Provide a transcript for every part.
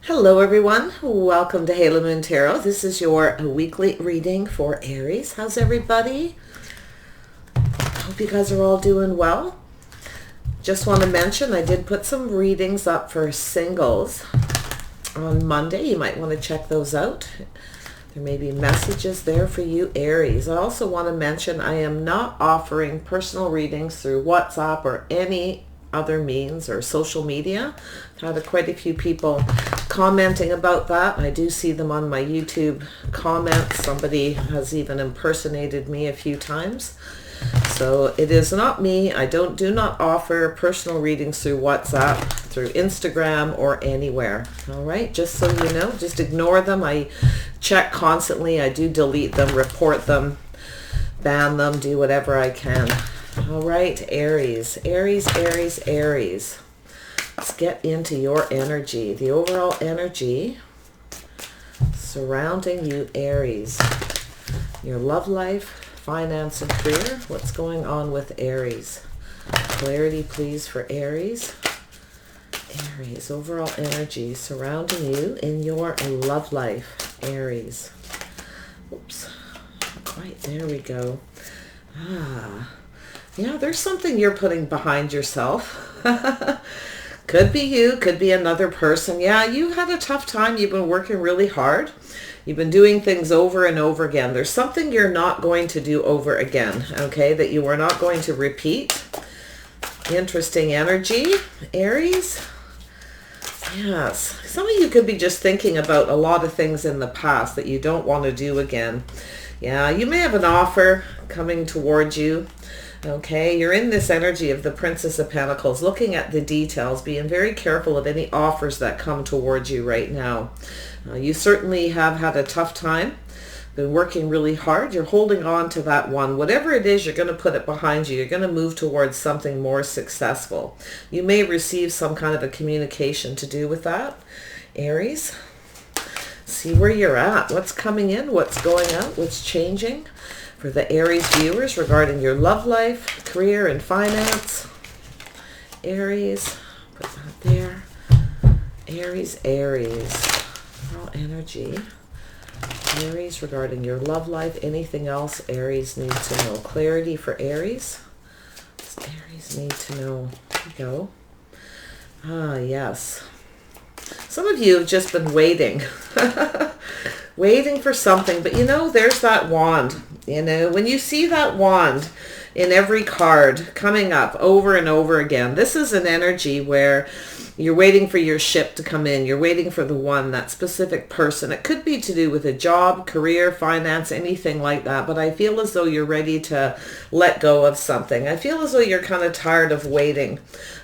Hello everyone, welcome to Halo Moon Tarot. This is your weekly reading for Aries. How's everybody? Hope you guys are all doing well. Just want to mention I did put some readings up for singles on Monday. You might want to check those out. There may be messages there for you, Aries. I also want to mention I am not offering personal readings through WhatsApp or any other means or social media. I've had quite a few people commenting about that. I do see them on my YouTube comments. Somebody has even impersonated me a few times. So it is not me. I do not offer personal readings through WhatsApp, through Instagram, or anywhere. All right, just so you know, just ignore them. I check constantly. I do delete them, report them, ban them, do whatever I can. All right, Aries, Aries, Aries, Aries. Let's get into your energy, the overall energy surrounding you, Aries. Your love life, finance, and career. What's going on with Aries? Clarity, please, for Aries. Aries, overall energy surrounding you in your love life, Aries. Oops, not quite, there we go. Yeah, there's something you're putting behind yourself. Could be you, could be another person. Yeah, you had a tough time. You've been working really hard. You've been doing things over and over again. There's something you're not going to do over again, okay, that you are not going to repeat. Interesting energy, Aries. Yes, some of you could be just thinking about a lot of things in the past that you don't want to do again. Yeah, you may have an offer coming towards you. Okay, you're in this energy of the Princess of Pentacles, looking at the details, being very careful of any offers that come towards you right now. You certainly have had a tough time, been working really hard. You're holding on to that one. Whatever it is, you're going to put it behind you. You're going to move towards something more successful. You may receive some kind of a communication to do with that, Aries. See where you're at. What's coming in? What's going out? What's changing? For the Aries viewers regarding your love life, career, and finance. Aries, put that there. Aries, Aries. Overall energy. Aries regarding your love life. Anything else Aries needs to know? Clarity for Aries. What does Aries need to know? There we go. Yes. Some of you have just been waiting. Waiting for something, but you know, there's that wand. You know, when you see that wand in every card coming up over and over again, this is an energy where you're waiting for your ship to come in. You're waiting for the one, that specific person. It could be to do with a job, career, finance, anything like that, but I feel as though you're ready to let go of something. I feel as though you're kind of tired of waiting.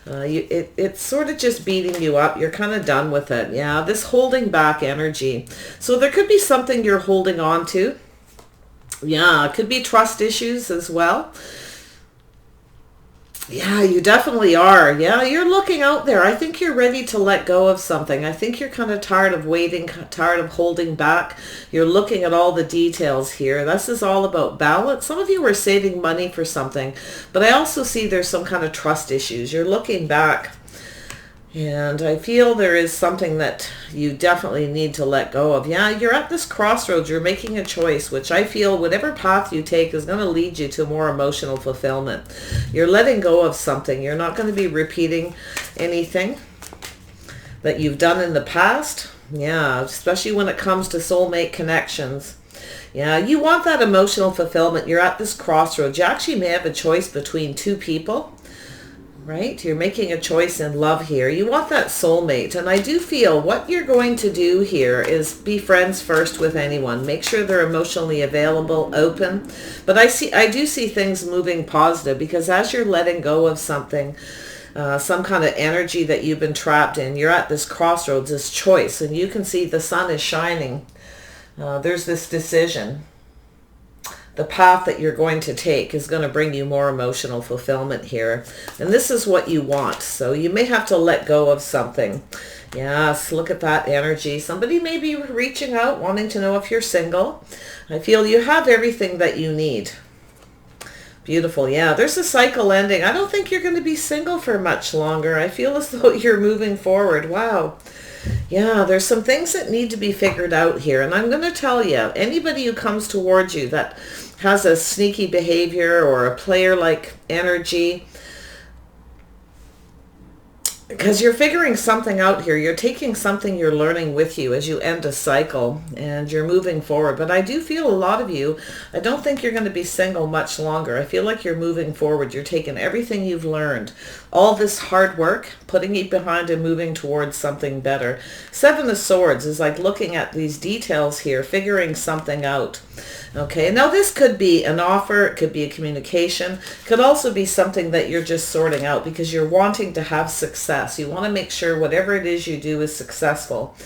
It's sort of just beating you up. You're kind of done with it. Yeah, this holding back energy. So there could be something you're holding on to. Yeah, it could be trust issues as well. Yeah, you definitely are. Yeah, you're looking out there. I think you're ready to let go of something. I think you're kind of tired of waiting, tired of holding back. You're looking at all the details here. This is all about balance. Some of you are saving money for something, but I also see there's some kind of trust issues. You're looking back. And I feel there is something that you definitely need to let go of. Yeah, you're at this crossroads. You're making a choice, which I feel whatever path you take is going to lead you to more emotional fulfillment. You're letting go of something. You're not going to be repeating anything that you've done in the past. Yeah, especially when it comes to soulmate connections. Yeah, you want that emotional fulfillment. You're at this crossroads. You actually may have a choice between two people. Right? You're making a choice in love here. You want that soulmate. And I do feel what you're going to do here is be friends first with anyone. Make sure they're emotionally available, open. But I do see things moving positive, because as you're letting go of something, some kind of energy that you've been trapped in, you're at this crossroads, this choice, and you can see the sun is shining. There's this decision. The path that you're going to take is going to bring you more emotional fulfillment here. And this is what you want. So you may have to let go of something. Yes, look at that energy. Somebody may be reaching out, wanting to know if you're single. I feel you have everything that you need. Beautiful. Yeah, there's a cycle ending. I don't think you're going to be single for much longer. I feel as though you're moving forward. Wow. Yeah, there's some things that need to be figured out here. And I'm going to tell you, anybody who comes towards you that has a sneaky behavior or a player-like energy, because you're figuring something out here. You're taking something you're learning with you as you end a cycle and you're moving forward. But I do feel a lot of you, I don't think you're going to be single much longer. I feel like you're moving forward. You're taking everything you've learned, all this hard work, putting it behind and moving towards something better. Seven of Swords is like looking at these details here, figuring something out. Okay, now this could be an offer, it could be a communication, it could also be something that you're just sorting out because you're wanting to have success. You want to make sure whatever it is you do is successful.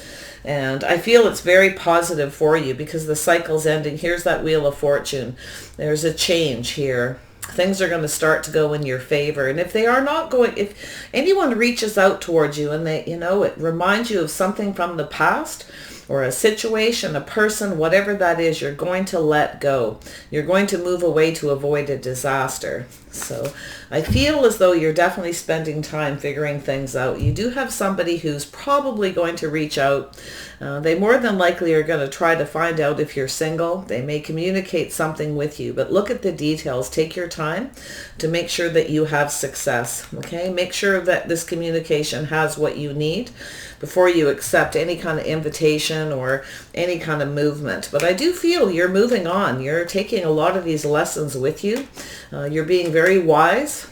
And I feel it's very positive for you because the cycle's ending. Here's that Wheel of Fortune. There's a change here. Things are going to start to go in your favor. And if they are not going, if anyone reaches out towards you and they, it reminds you of something from the past, or a situation, a person, whatever that is, you're going to let go. You're going to move away to avoid a disaster. So I feel as though you're definitely spending time figuring things out. You do have somebody who's probably going to reach out. They more than likely are going to try to find out if you're single. They may communicate something with you, but look at the details. Take your time to make sure that you have success. Okay, make sure that this communication has what you need before you accept any kind of invitation or any kind of movement. But I do feel you're moving on. You're taking a lot of these lessons with you. You're being very wise,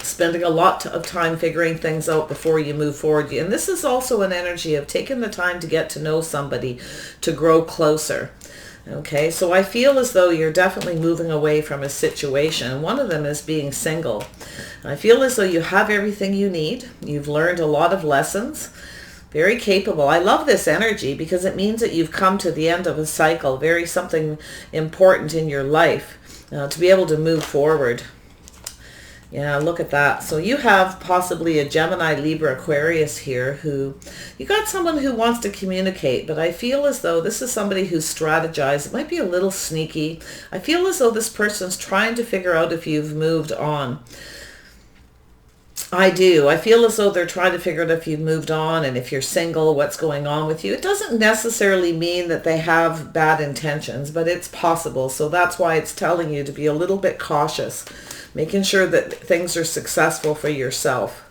spending a lot of time figuring things out before you move forward. And this is also an energy of taking the time to get to know somebody, to grow closer. Okay, so I feel as though you're definitely moving away from a situation. One of them is being single. I feel as though you have everything you need. You've learned a lot of lessons. Very capable. I love this energy because it means that you've come to the end of a cycle, very something important in your life, to be able to move forward. Yeah, look at that. So you have possibly a Gemini, Libra, Aquarius here who, you got someone who wants to communicate, but I feel as though this is somebody who's strategized. It might be a little sneaky. I feel as though this person's trying to figure out if you've moved on. I do. I feel as though they're trying to figure out if you've moved on and if you're single, what's going on with you. It doesn't necessarily mean that they have bad intentions, but it's possible. So that's why it's telling you to be a little bit cautious, making sure that things are successful for yourself.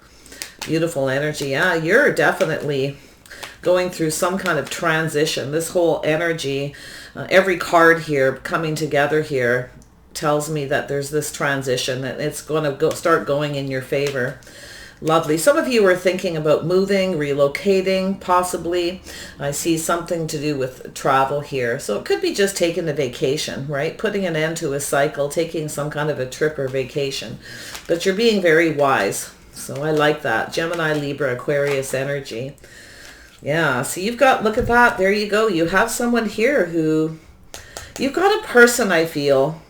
Beautiful energy. Yeah, you're definitely going through some kind of transition. This whole energy, every card here coming together here tells me that there's this transition and it's going to start going in your favor. Lovely. Some of you are thinking about moving, relocating, possibly. I see something to do with travel here. So it could be just taking a vacation, right? Putting an end to a cycle, taking some kind of a trip or vacation. But you're being very wise. So I like that. Gemini, Libra, Aquarius energy. Yeah, so you've got, look at that. There you go. You have someone here who, you've got a person, I feel.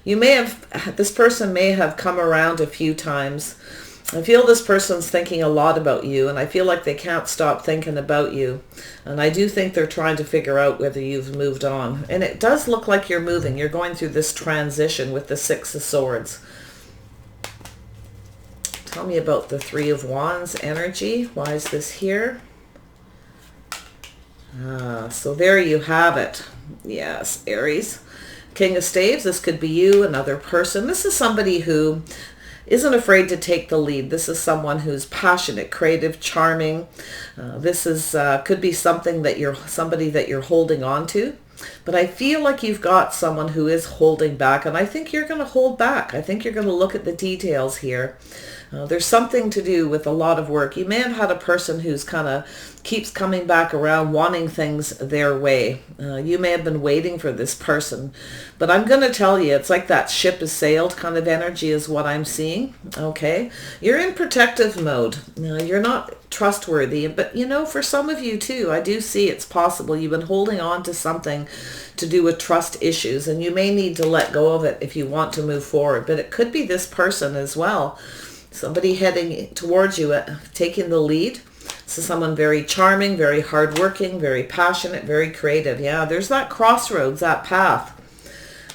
You may have, this person may have come around a few times. I feel this person's thinking a lot about you, and I feel like they can't stop thinking about you. And I do think they're trying to figure out whether you've moved on. And it does look like you're moving. You're going through this transition with the Six of Swords. Tell me about the Three of Wands energy. Why is this here? So there you have it. Yes, Aries. King of Staves, this could be you, another person. This is somebody who isn't afraid to take the lead. This is someone who's passionate, creative, charming. This is could be something that somebody that you're holding on to. But I feel like you've got someone who is holding back, and I think you're going to hold back. I think you're going to look at the details here. There's something to do with a lot of work. You may have had a person who's kind of keeps coming back around, wanting things their way. You may have been waiting for this person. But I'm going to tell you, it's like that ship has sailed kind of energy is what I'm seeing. Okay? You're in protective mode. You're not trustworthy. But, for some of you too, I do see it's possible you've been holding on to something to do with trust issues. And you may need to let go of it if you want to move forward. But it could be this person as well. Somebody heading towards you, taking the lead. This is someone very charming, very hardworking, very passionate, very creative. Yeah, there's that crossroads, that path.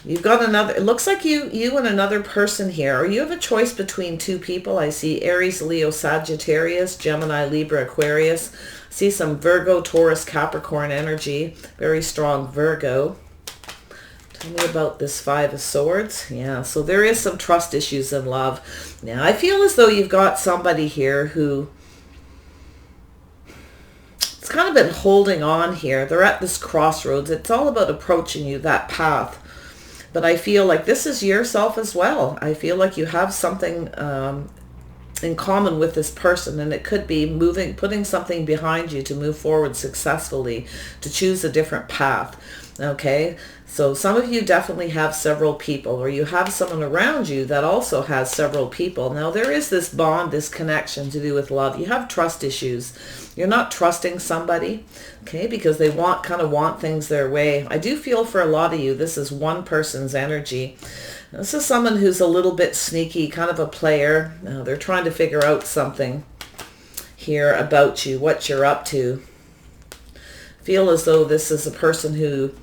You've got another, it looks like you and another person here, or you have a choice between two people. I see Aries, Leo, Sagittarius, Gemini, Libra, Aquarius. I see some Virgo, Taurus, Capricorn energy. Very strong Virgo. Tell me about this Five of Swords. Yeah, so there is some trust issues in love. Now, I feel as though you've got somebody here who it's kind of been holding on here. They're at this crossroads. It's all about approaching you, that path. But I feel like this is yourself as well. I feel like you have something in common with this person, and it could be putting something behind you to move forward successfully, to choose a different path. Okay, so some of you definitely have several people, or you have someone around you that also has several people. Now there is this bond, this connection to do with love. You have trust issues. You're not trusting somebody, okay, because they kind of want things their way. I do feel for a lot of you, this is one person's energy. This is someone who's a little bit sneaky, kind of a player. They're trying to figure out something here about you, what you're up to. Feel as though this is a person who,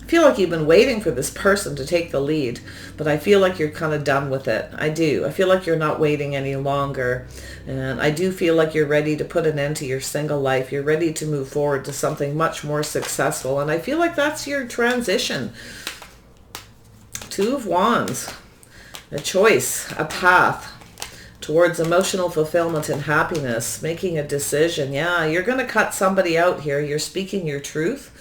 I feel like you've been waiting for this person to take the lead, but I feel like you're kind of done with it. I do. I feel like you're not waiting any longer. And I do feel like you're ready to put an end to your single life. You're ready to move forward to something much more successful. And I feel like that's your transition. Two of Wands, a choice, a path towards emotional fulfillment and happiness, making a decision. Yeah, you're going to cut somebody out here. You're speaking your truth.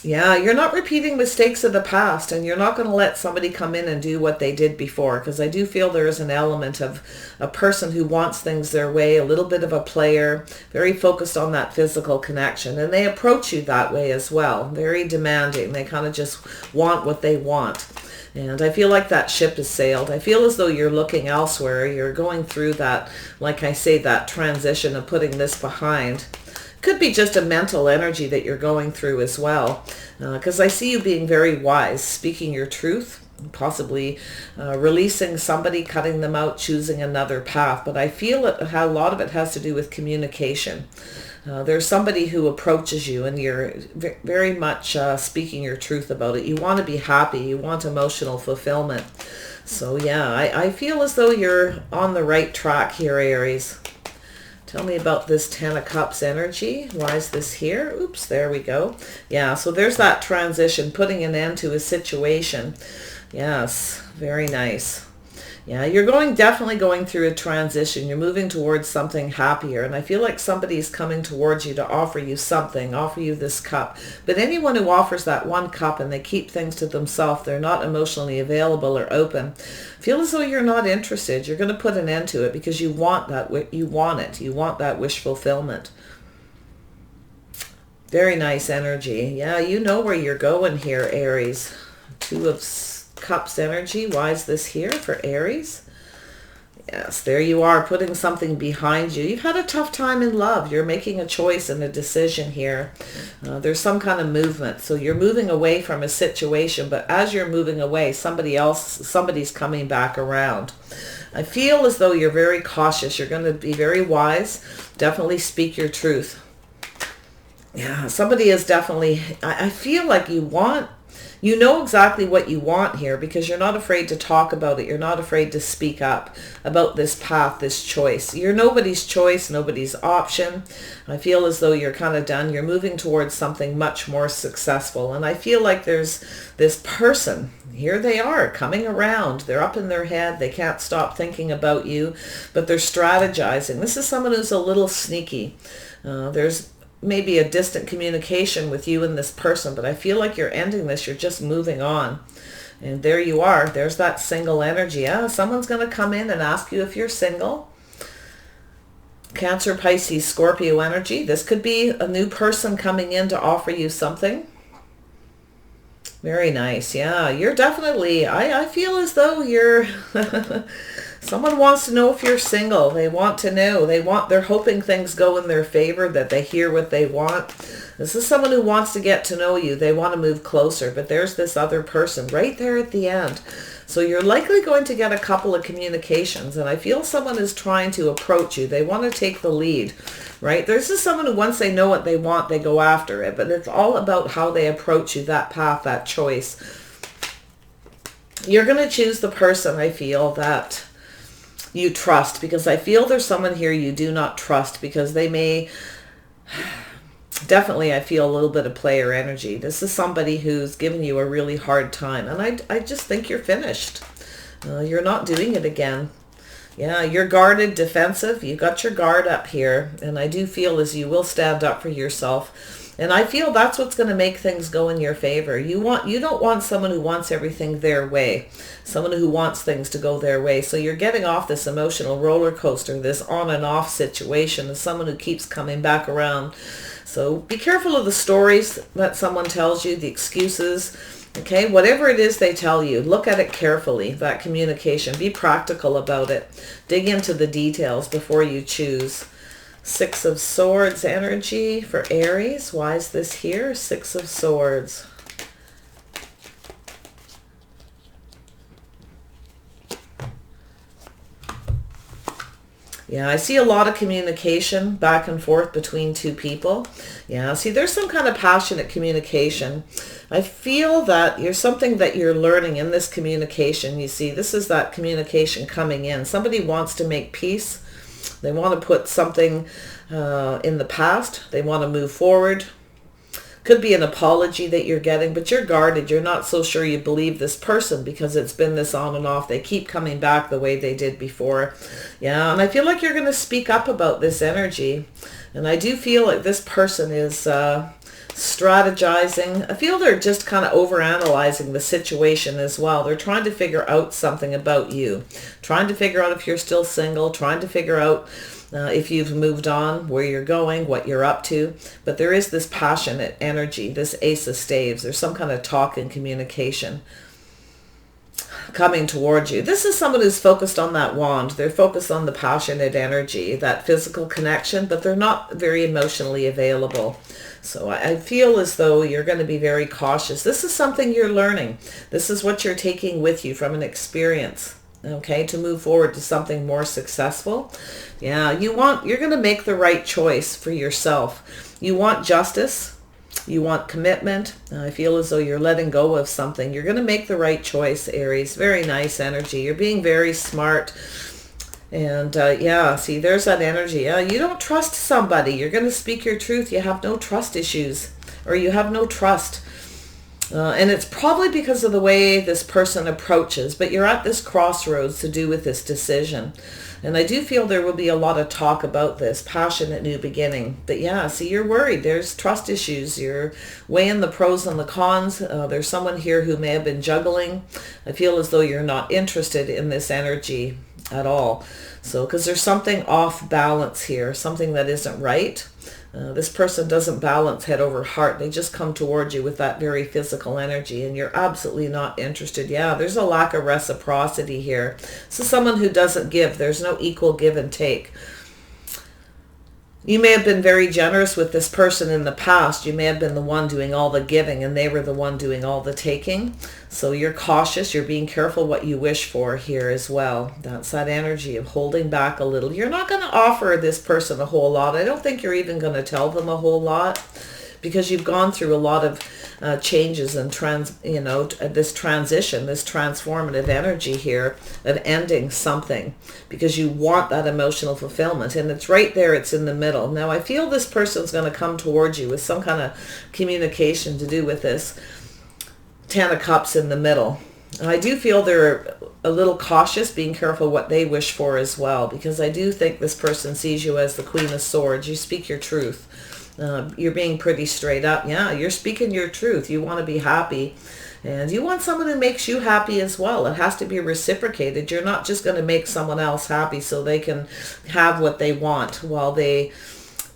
Yeah, you're not repeating mistakes of the past, and you're not going to let somebody come in and do what they did before, because I do feel there is an element of a person who wants things their way, a little bit of a player, very focused on that physical connection, and they approach you that way as well, very demanding. They kind of just want what they want. And I feel like that ship has sailed. I feel as though you're looking elsewhere. You're going through that, like I say, that transition of putting this behind. Could be just a mental energy that you're going through as well. Because I see you being very wise, speaking your truth, possibly releasing somebody, cutting them out, choosing another path. But I feel how a lot of it has to do with communication. There's somebody who approaches you and you're very much speaking your truth about it. You want to be happy. You want emotional fulfillment. So yeah, I feel as though you're on the right track here, Aries. Tell me about this Ten of Cups energy. Why is this here? Oops, there we go. Yeah, so there's that transition, putting an end to a situation. Yes, very nice. Yeah, you're definitely going through a transition. You're moving towards something happier. And I feel like somebody's coming towards you to offer you something, offer you this cup. But anyone who offers that one cup and they keep things to themselves, they're not emotionally available or open, feel as though you're not interested. You're going to put an end to it because you want that. You want it. You want that wish fulfillment. Very nice energy. Yeah, you know where you're going here, Aries. Two of Cups energy. Why is this here for Aries? Yes, there you are, putting something behind you. You've had a tough time in love. You're making a choice and a decision here. There's some kind of movement. So you're moving away from a situation, but as you're moving away, somebody's coming back around. I feel as though you're very cautious. You're going to be very wise. Definitely speak your truth. Yeah, somebody is definitely, I feel like you know exactly what you want here because you're not afraid to talk about it. You're not afraid to speak up about this path, this choice. You're nobody's choice, nobody's option. I feel as though you're kind of done. You're moving towards something much more successful. And I feel like there's this person. Here they are coming around. They're up in their head. They can't stop thinking about you, but they're strategizing. This is someone who's a little sneaky. There's maybe a distant communication with you and this person, but I feel like you're ending this. You're just moving on. And there you are. There's that single energy. Yeah, someone's going to come in and ask you if you're single. Cancer, Pisces, Scorpio energy. This could be a new person coming in to offer you something. Very nice. Yeah, you're definitely, I feel as though you're Someone wants to know if you're single. They want to know. They're hoping things go in their favor, that they hear what they want. This is someone who wants to get to know you. They want to move closer, but there's this other person right there at the end. So you're likely going to get a couple of communications, and I feel someone is trying to approach you. They want to take the lead, right? There's just someone who, once they know what they want, they go after it, but it's all about how they approach you, that path, that choice. You're going to choose the person, I feel, that you trust, because I feel there's someone here you do not trust, because they may... Definitely, I feel a little bit of player energy. This is somebody who's given you a really hard time, and I just think you're finished. You're not doing it again. Yeah, you're guarded, defensive. You got your guard up here, and I do feel as you will stand up for yourself. And I feel that's what's going to make things go in your favor. You don't want someone who wants everything their way, someone who wants things to go their way. So you're getting off this emotional roller coaster, this on and off situation, as someone who keeps coming back around. So be careful of the stories that someone tells you, the excuses, okay? Whatever it is they tell you, look at it carefully, that communication. Be practical about it. Dig into the details before you choose. Six of Swords energy for Aries. Why is this here? Six of Swords. Yeah, I see a lot of communication back and forth between two people. Yeah, see, there's some kind of passionate communication. I feel that there's something that you're learning in this communication. You see, this is that communication coming in. Somebody wants to make peace. They want to put something in the past. They want to move forward. Could be an apology that you're getting, but you're guarded. You're not so sure you believe this person because it's been this on and off. They keep coming back the way they did before. Yeah, and I feel like you're going to speak up about this energy. And I do feel like this person is strategizing. I feel they're just kind of overanalyzing the situation as well. They're trying to figure out something about you. Trying to figure out if you're still single. Trying to figure out if you've moved on, where you're going, what you're up to. But there is this passionate energy, this Ace of Staves. There's some kind of talk and communication coming towards you. This is someone who's focused on that wand. They're focused on the passionate energy, that physical connection, but they're not very emotionally available. So I feel as though you're going to be very cautious. This is something you're learning. This is what you're taking with you from an experience. Okay, to move forward to something more successful. Yeah, you're going to make the right choice for yourself. You want justice. You want commitment. I feel as though you're letting go of something. You're going to make the right choice, Aries. Very nice energy. You're being very smart. And yeah, see, there's that energy. Yeah, you don't trust somebody. You're going to speak your truth. You have no trust issues, or you have no trust. And it's probably because of the way this person approaches, but you're at this crossroads to do with this decision. And I do feel there will be a lot of talk about this passionate new beginning. But yeah, see, you're worried. There's trust issues. You're weighing the pros and the cons. There's someone here who may have been juggling. I feel as though you're not interested in this energy at all. So, because there's something off balance here, something that isn't right. This person doesn't balance head over heart. They just come towards you with that very physical energy, and you're absolutely not interested. Yeah, there's a lack of reciprocity here. This is someone who doesn't give. There's no equal give and take. You may have been very generous with this person in the past. You may have been the one doing all the giving and they were the one doing all the taking. So you're cautious. You're being careful what you wish for here as well. That's that energy of holding back a little. You're not going to offer this person a whole lot. I don't think you're even going to tell them a whole lot, because you've gone through a lot of changes and this transition, this transformative energy here of ending something, because you want that emotional fulfillment, and it's right there. It's in the middle. Now I feel this person's going to come towards you with some kind of communication to do with this Ten of Cups in the middle. And I do feel they're a little cautious, being careful what they wish for as well, because I do think this person sees you as the Queen of Swords. You speak your truth. You're being pretty straight up. Yeah, you're speaking your truth. You want to be happy, and you want someone who makes you happy as well. It has to be reciprocated. You're not just going to make someone else happy so they can have what they want while they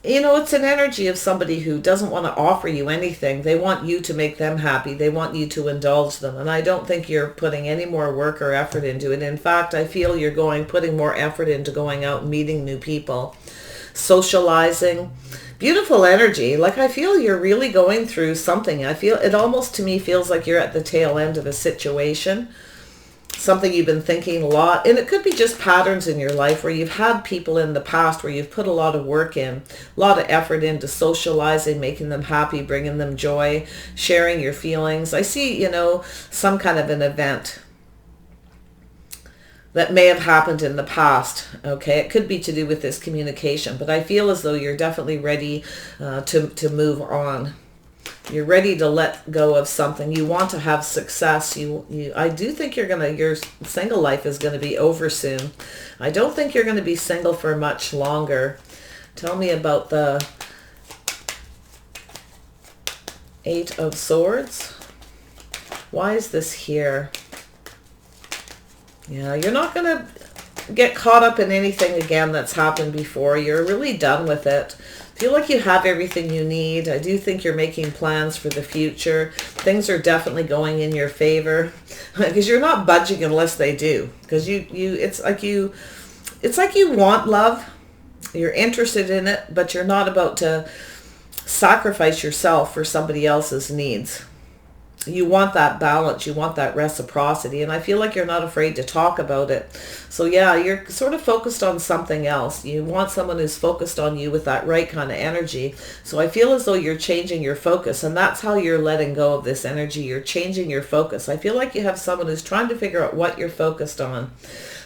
You know, it's an energy of somebody who doesn't want to offer you anything. They want you to make them happy. They want you to indulge them. And I don't think you're putting any more work or effort into it. In fact, I feel you're putting more effort into going out and meeting new people, socializing. Beautiful energy. Like, I feel you're really going through something. I feel it almost to me feels like you're at the tail end of a situation, something you've been thinking a lot. And it could be just patterns in your life where you've had people in the past where you've put a lot of work in, a lot of effort into socializing, making them happy, bringing them joy, sharing your feelings. I see, you know, some kind of an event that may have happened in the past. Okay, it could be to do with this communication, but I feel as though you're definitely ready to move on. You're ready to let go of something. You want to have success. I do think your single life is going to be over soon. I don't think you're going to be single for much longer. Tell me about the Eight of Swords. Why is this here? Yeah, you're not going to get caught up in anything again that's happened before. You're really done with it. Feel like you have everything you need. I do think you're making plans for the future. Things are definitely going in your favor because you're not budging unless they do. Because it's like you want love. You're interested in it, but you're not about to sacrifice yourself for somebody else's needs. You want that balance. You want that reciprocity. And I feel like you're not afraid to talk about it. So yeah, you're sort of focused on something else. You want someone who's focused on you with that right kind of energy. So I feel as though you're changing your focus. And that's how you're letting go of this energy. You're changing your focus. I feel like you have someone who's trying to figure out what you're focused on.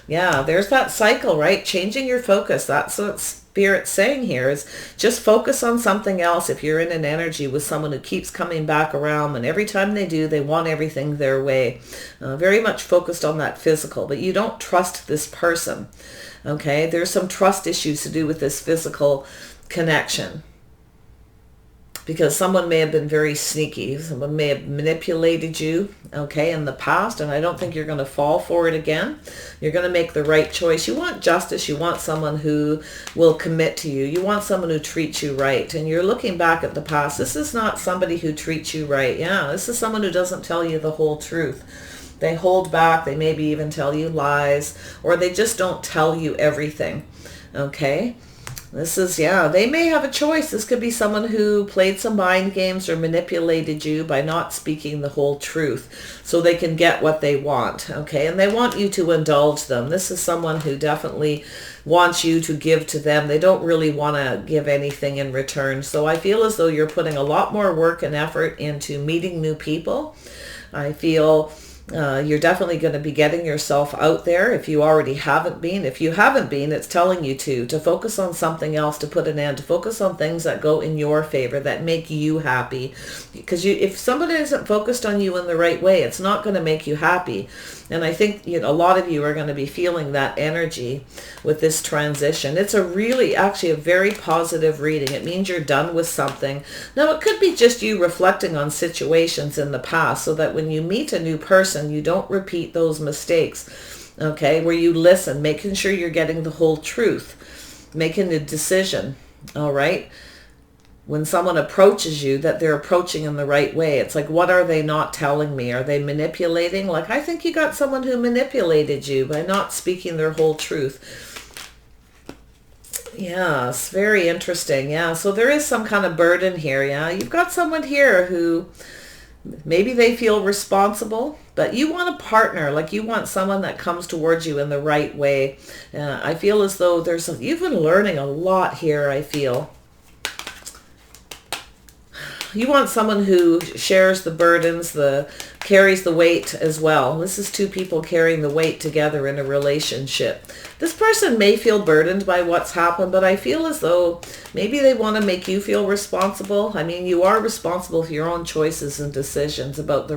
Yeah, there's that cycle, right? Changing your focus. That's what Spirit's saying here is just focus on something else. If you're in an energy with someone who keeps coming back around, and every time they do, they want everything their way. Very much focused on that physical, but you don't trust this person. Okay, there's some trust issues to do with this physical connection. Because someone may have been very sneaky. Someone may have manipulated you, okay, in the past. And I don't think you're going to fall for it again. You're going to make the right choice. You want justice. You want someone who will commit to you. You want someone who treats you right. And you're looking back at the past. This is not somebody who treats you right. Yeah, this is someone who doesn't tell you the whole truth. They hold back. They maybe even tell you lies. Or they just don't tell you everything, okay? This is, yeah, they may have a choice. This could be someone who played some mind games or manipulated you by not speaking the whole truth so they can get what they want, okay? And they want you to indulge them. This is someone who definitely wants you to give to them. They don't really want to give anything in return. So I feel as though you're putting a lot more work and effort into meeting new people. I feel you're definitely going to be getting yourself out there if you already haven't been. If you haven't been, it's telling you to focus on something else, to put an end, to focus on things that go in your favor, that make you happy. Because if somebody isn't focused on you in the right way, it's not going to make you happy. And I think a lot of you are going to be feeling that energy with this transition. It's actually a very positive reading. It means you're done with something. Now, it could be just you reflecting on situations in the past so that when you meet a new person, you don't repeat those mistakes, okay, where you listen, making sure you're getting the whole truth, making a decision, all right? When someone approaches you, that they're approaching in the right way. It's like, what are they not telling me? Are they manipulating? Like, I think you got someone who manipulated you by not speaking their whole truth. Yeah, it's very interesting. Yeah, so there is some kind of burden here. Yeah, you've got someone here who maybe they feel responsible, but you want a partner. Like, you want someone that comes towards you in the right way. I feel as though you've been learning a lot here, I feel. You want someone who shares the burdens, carries the weight as well. This is two people carrying the weight together in a relationship. This person may feel burdened by what's happened, but I feel as though maybe they want to make you feel responsible. I mean, you are responsible for your own choices and decisions about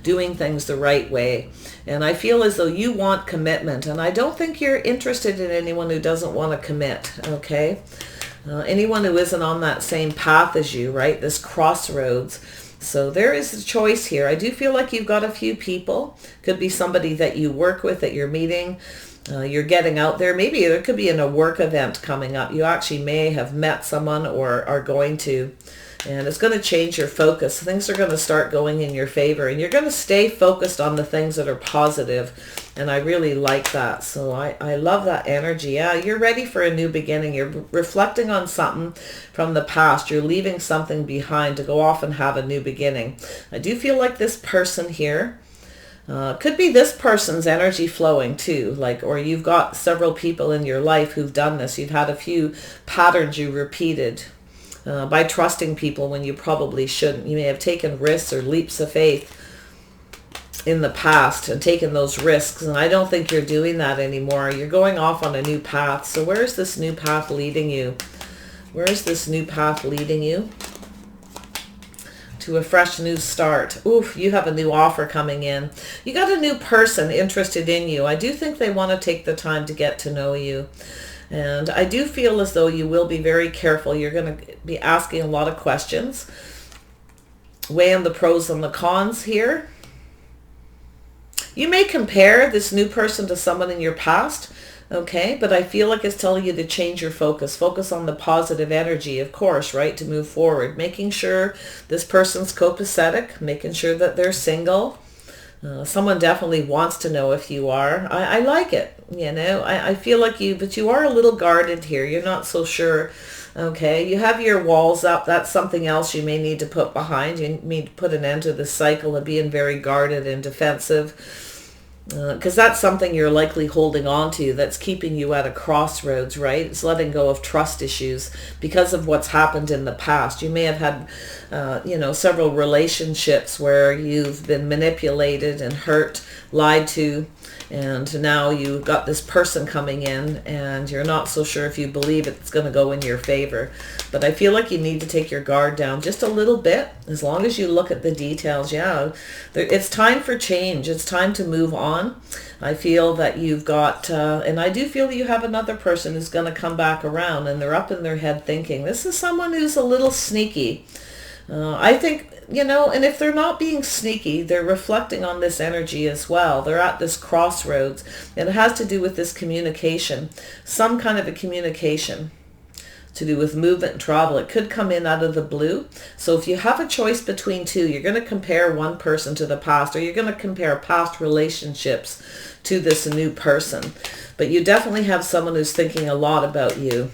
doing things the right way. And I feel as though you want commitment. And I don't think you're interested in anyone who doesn't want to commit, okay? Anyone who isn't on that same path as you, right? This crossroads. So there is a choice here. I do feel like you've got a few people. Could be somebody that you work with, that you're meeting. You're getting out there. Maybe there could be in a work event coming up. You actually may have met someone or are going to. And it's going to change your focus. Things are going to start going in your favor. And you're going to stay focused on the things that are positive. And I really like that. So I love that energy. Yeah, you're ready for a new beginning. You're reflecting on something from the past. You're leaving something behind to go off and have a new beginning. I do feel like this person here, could be this person's energy flowing too, like, or you've got several people in your life who've done this. You've had a few patterns you repeated by trusting people when you probably shouldn't. You may have taken risks or leaps of faith in the past and taken those risks, and I don't think you're doing that anymore. You're going off on a new path. So where is this new path leading you? Where is this new path leading you? To a fresh new start. Oof, you have a new offer coming in. You got a new person interested in you. I do think they want to take the time to get to know you. And I do feel as though you will be very careful. You're going to be asking a lot of questions. Weighing the pros and the cons here. You may compare this new person to someone in your past. Okay, but I feel like it's telling you to change your focus. Focus on the positive energy, of course, right, to move forward. Making sure this person's copacetic, making sure that they're single. Someone definitely wants to know if you are. I like it, you know. I feel like but you are a little guarded here. You're not so sure. Okay, you have your walls up. That's something else you may need to put behind. You need to put an end to the cycle of being very guarded and defensive. Because that's something you're likely holding on to that's keeping you at a crossroads, right? It's letting go of trust issues because of what's happened in the past. You may have had, several relationships where you've been manipulated and hurt, lied to, and now you've got this person coming in and you're not so sure if you believe it's going to go in your favor. But I feel like you need to take your guard down just a little bit, as long as you look at the details. Yeah, it's time for change. It's time to move on. I feel that you've got, and I do feel that you have another person who's going to come back around, and they're up in their head thinking, this is someone who's a little sneaky. I think, and if they're not being sneaky, they're reflecting on this energy as well. They're at this crossroads, and it has to do with this communication, some kind of a communication to do with movement and travel. It could come in out of the blue. So if you have a choice between two, you're going to compare one person to the past, or you're going to compare past relationships to this new person. But you definitely have someone who's thinking a lot about you.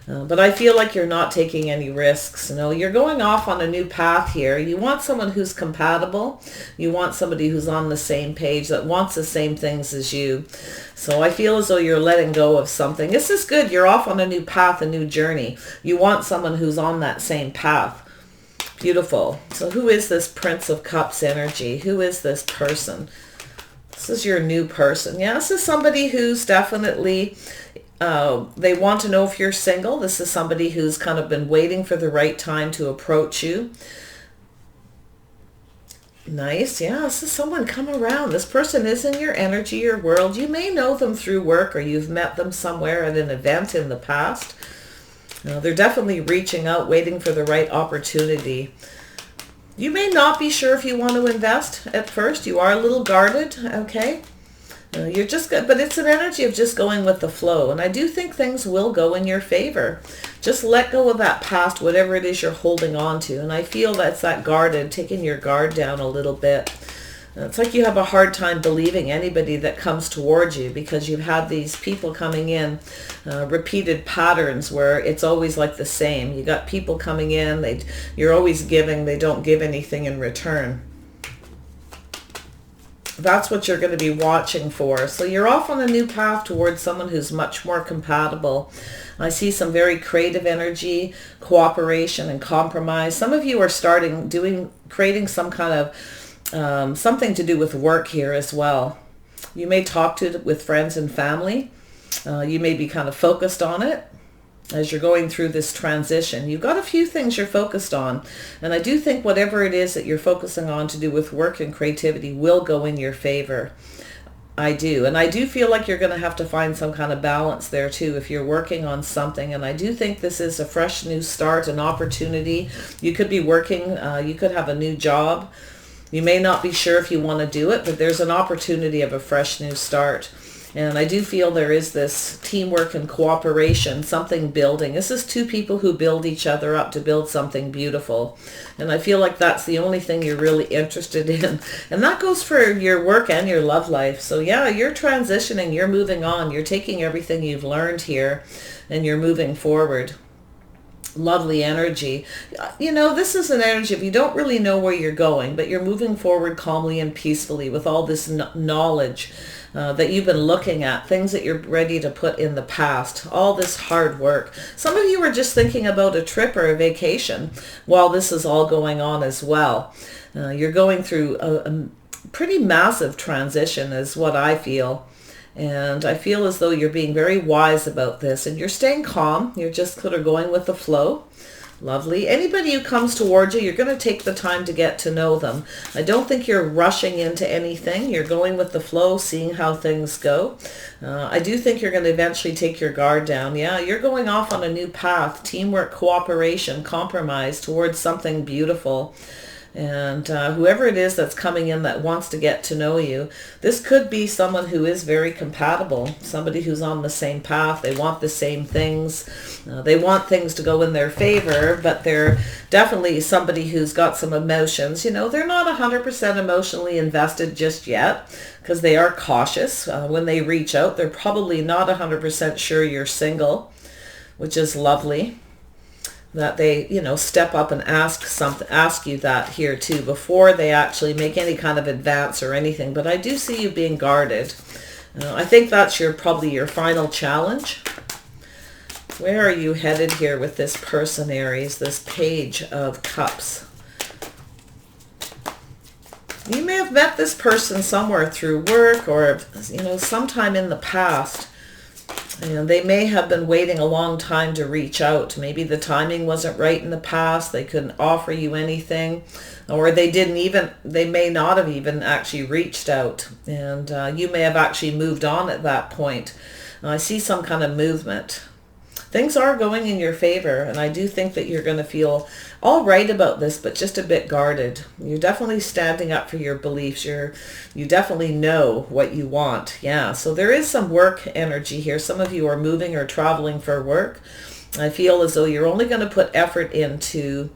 But I feel like you're not taking any risks. You're going off on a new path here. You want someone who's compatible. You want somebody who's on the same page, that wants the same things as you. So I feel as though you're letting go of something. This is good. You're off on a new path, a new journey. You want someone who's on that same path. Beautiful. So who is this Prince of Cups energy? Who is this person? This is your new person. Yeah, this is somebody who's definitely... they want to know if you're single. This is somebody who's kind of been waiting for the right time to approach you. Nice. Yeah, this is someone come around. This person is in your energy, your world. You may know them through work, or you've met them somewhere at an event in the past. They're definitely reaching out, waiting for the right opportunity. You may not be sure if you want to invest at first. You are a little guarded, okay? You're just good, but it's an energy of just going with the flow. And I do think things will go in your favor. Just let go of that past, whatever it is you're holding on to. And I feel that's that guarded, taking your guard down a little bit. It's like you have a hard time believing anybody that comes towards you, because you've had these people coming in, repeated patterns where it's always like the same. You got people coming in, you're always giving, they don't give anything in return. That's what you're going to be watching for. So you're off on a new path towards someone who's much more compatible. I see some very creative energy, cooperation and compromise. Some of you are creating some kind of something to do with work here as well. You may talk with friends and family. You may be kind of focused on it as you're going through this transition. You've got a few things you're focused on. And I do think whatever it is that you're focusing on to do with work and creativity will go in your favor. I do. And I do feel like you're going to have to find some kind of balance there too if you're working on something. And I do think this is a fresh new start, an opportunity. You could be working, you could have a new job. You may not be sure if you want to do it, but there's an opportunity of a fresh new start. And I do feel there is this teamwork and cooperation, something building. This is two people who build each other up to build something beautiful. And I feel like that's the only thing you're really interested in. And that goes for your work and your love life. So yeah, you're transitioning, you're moving on, you're taking everything you've learned here and you're moving forward. Lovely energy. You know, this is an energy if you don't really know where you're going, but you're moving forward calmly and peacefully with all this knowledge that you've been looking at, things that you're ready to put in the past, all this hard work. Some of you are just thinking about a trip or a vacation while this is all going on as well. You're going through a pretty massive transition is what I feel. And I feel as though you're being very wise about this and you're staying calm. You're just sort of going with the flow. Lovely. Anybody who comes towards you, you're going to take the time to get to know them. I don't think you're rushing into anything. You're going with the flow, seeing how things go. I do think you're going to eventually take your guard down. Yeah, you're going off on a new path. Teamwork, cooperation, compromise towards something beautiful. And whoever it is that's coming in that wants to get to know you, this could be someone who is very compatible, somebody who's on the same path. They want the same things. They want things to go in their favor, but they're definitely somebody who's got some emotions. You know, they're not 100% emotionally invested just yet because they are cautious. When they reach out, they're probably not 100% sure you're single, which is lovely. That they, you know, step up and ask you that here too before they actually make any kind of advance or anything. But I do see you being guarded. I think that's probably your final challenge. Where are you headed here with this person, Aries? This Page of Cups. You may have met this person somewhere through work or, you know, sometime in the past. And they may have been waiting a long time to reach out. Maybe the timing wasn't right in the past. They couldn't offer you anything. Or they may not have even actually reached out. And you may have actually moved on at that point. I see some kind of movement. Things are going in your favor, and I do think that you're going to feel all right about this, but just a bit guarded. You're definitely standing up for your beliefs. You definitely know what you want. Yeah, so there is some work energy here. Some of you are moving or traveling for work. I feel as though you're only going to put effort into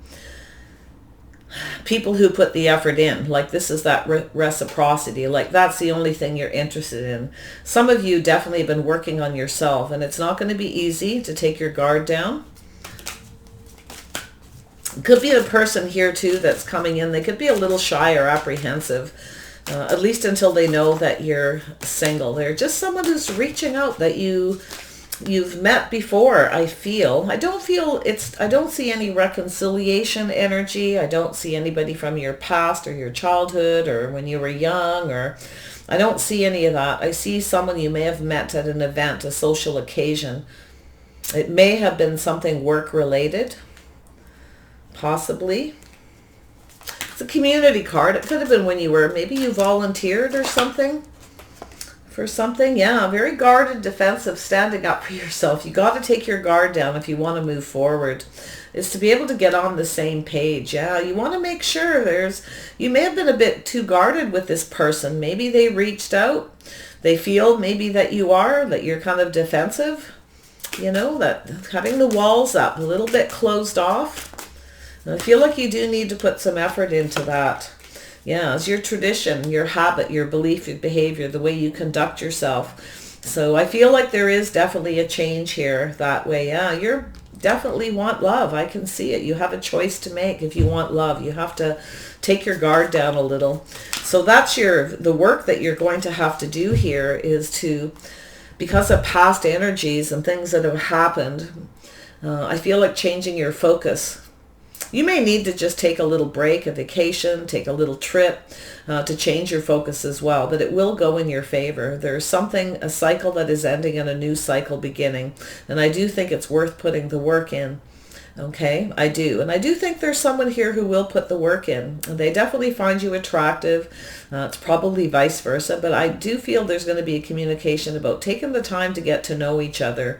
people who put the effort in. Like this is that reciprocity. Like that's the only thing you're interested in. Some of you definitely have been working on yourself, and it's not going to be easy to take your guard down. It could be a person here too that's coming in. They could be a little shy or apprehensive, at least until they know that you're single. They're just someone who's reaching out that you've met before. I don't see any reconciliation energy. I don't see anybody from your past or your childhood or when you were young, or I don't see any of that. I see someone you may have met at an event, a social occasion. It may have been something work related, possibly. It's a community card. It could have been when maybe you volunteered or something. For something, yeah, very guarded, defensive, standing up for yourself. You got to take your guard down if you want to move forward. Is to be able to get on the same page. Yeah, you want to make sure you may have been a bit too guarded with this person. Maybe they reached out. They feel maybe that you're kind of defensive. You know, that having the walls up, a little bit closed off. And I feel like you do need to put some effort into that. Yeah, it's your tradition, your habit, your belief, your behavior, the way you conduct yourself. So I feel like there is definitely a change here that way. Yeah, you definitely want love. I can see it. You have a choice to make if you want love. You have to take your guard down a little. So that's the work that you're going to have to do here is to, because of past energies and things that have happened, I feel like changing your focus. You may need to just take a little break, a vacation, take a little trip to change your focus as well, but it will go in your favor. There's a cycle that is ending and a new cycle beginning, and I do think it's worth putting the work in. Okay, I do. And I do think there's someone here who will put the work in. They definitely find you attractive. It's probably vice versa, but I do feel there's going to be a communication about taking the time to get to know each other.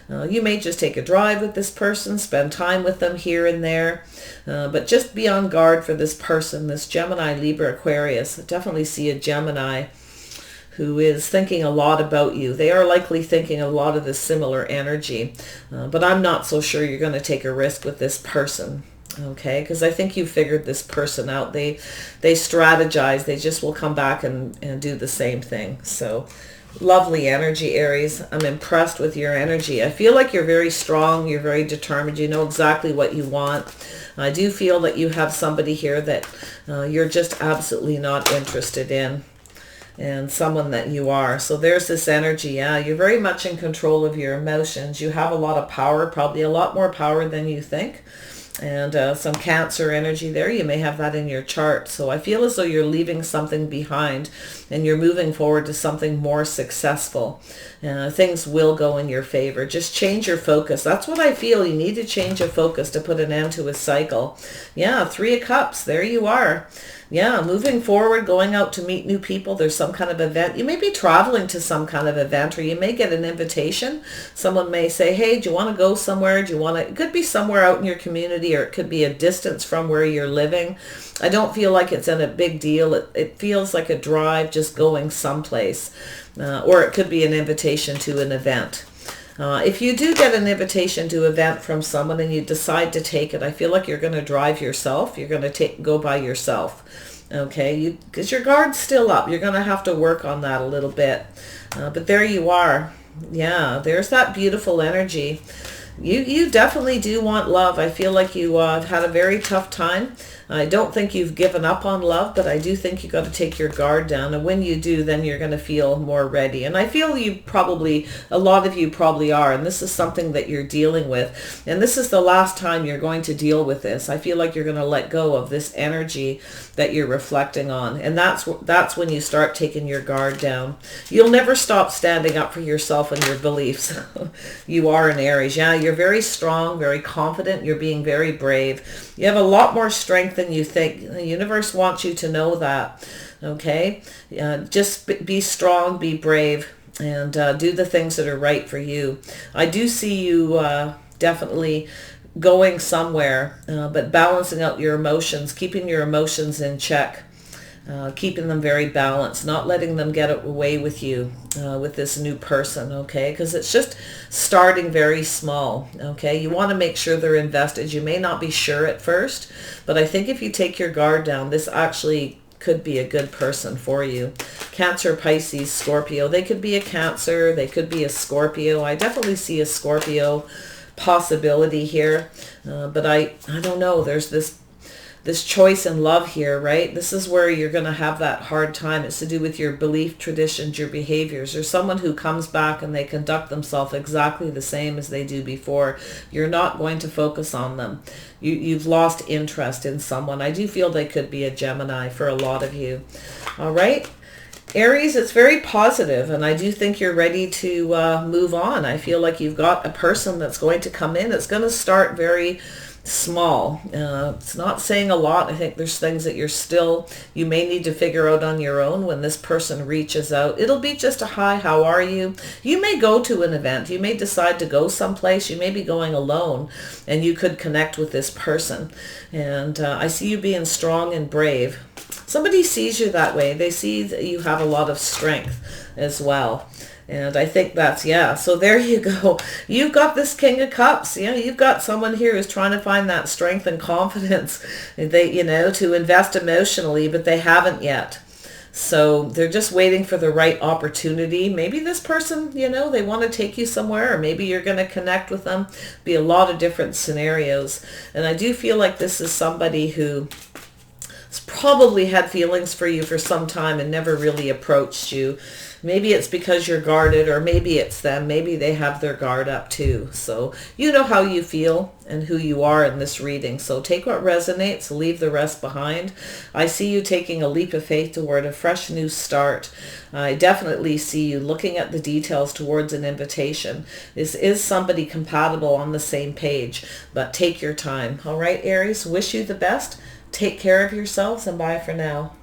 You may just take a drive with this person, spend time with them here and there, but just be on guard for this person, this Gemini, Libra, Aquarius. I definitely see a Gemini who is thinking a lot about you. They are likely thinking a lot of this similar energy, but I'm not so sure you're going to take a risk with this person. Okay, because I think you figured this person out. They strategize. They just will come back and do the same thing. So lovely energy, Aries. I'm impressed with your energy. I feel like you're very strong. You're very determined. You know exactly what you want. I do feel that you have somebody here that you're just absolutely not interested in, and someone that you are. So there's this energy. Yeah, you're very much in control of your emotions. You have a lot of power, probably a lot more power than you think. And some Cancer energy there. You may have that in your chart. So I feel as though you're leaving something behind and you're moving forward to something more successful. Things will go in your favor. Just change your focus. That's what I feel. You need to change your focus to put an end to a cycle. Yeah, 3 of Cups. There you are. Yeah, moving forward, going out to meet new people. There's some kind of event. You may be traveling to some kind of event, or you may get an invitation. Someone may say, hey, do you want to go somewhere? Do you want to? It could be somewhere out in your community, or it could be a distance from where you're living. I don't feel like it's a big deal. It feels like a drive just going someplace. Or it could be an invitation to an event. If you do get an invitation to an event from someone and you decide to take it, I feel like you're going to drive yourself. You're going to go by yourself. Okay, because your guard's still up. You're going to have to work on that a little bit. But there you are. Yeah, there's that beautiful energy. You definitely do want love. I feel like you had a very tough time. I don't think you've given up on love, but I do think you got to take your guard down. And when you do, then you're going to feel more ready. And I feel a lot of you probably are. And this is something that you're dealing with. And this is the last time you're going to deal with this. I feel like you're going to let go of this energy that you're reflecting on. And that's when you start taking your guard down. You'll never stop standing up for yourself and your beliefs. You are an Aries. Yeah, you're very strong, very confident. You're being very brave. You have a lot more strength than you think. The universe wants you to know that. Okay? Just be strong, be brave, and do the things that are right for you. I do see you definitely going somewhere, but balancing out your emotions, keeping your emotions in check, keeping them very balanced, not letting them get away with you with this new person, okay? Because it's just starting very small, okay? You want to make sure they're invested. You may not be sure at first, but I think if you take your guard down, this actually could be a good person for you. Cancer, Pisces, Scorpio. They could be a Cancer. They could be a Scorpio. I definitely see a Scorpio possibility here, but I don't know. There's this choice in love here, right? This is where you're going to have that hard time. It's to do with your belief, traditions, your behaviors. There's someone who comes back and they conduct themselves exactly the same as they do before. You're not going to focus on them. You've lost interest in someone. I do feel they could be a Gemini for a lot of you. All right. Aries, it's very positive, and I do think you're ready to move on. I feel like you've got a person that's going to come in. It's going to start very small. It's not saying a lot. I think there's things that you may need to figure out on your own when this person reaches out. It'll be just a hi, how are you? You may go to an event. You may decide to go someplace. You may be going alone, and you could connect with this person. And I see you being strong and brave. Somebody sees you that way. They see that you have a lot of strength as well. And I think so there you go. You've got this King of Cups. You've got someone here who's trying to find that strength and confidence, to invest emotionally, but they haven't yet. So they're just waiting for the right opportunity. Maybe this person, they want to take you somewhere, or maybe you're going to connect with them. Be a lot of different scenarios. And I do feel like this is somebody who probably had feelings for you for some time and never really approached you. Maybe it's because you're guarded, or maybe it's them. Maybe they have their guard up too. So you know how you feel and who you are in this reading. So take what resonates, leave the rest behind. I see you taking a leap of faith toward a fresh new start. I definitely see you looking at the details towards an invitation. This is somebody compatible on the same page, but take your time. All right, Aries, wish you the best. Take care of yourselves, and bye for now.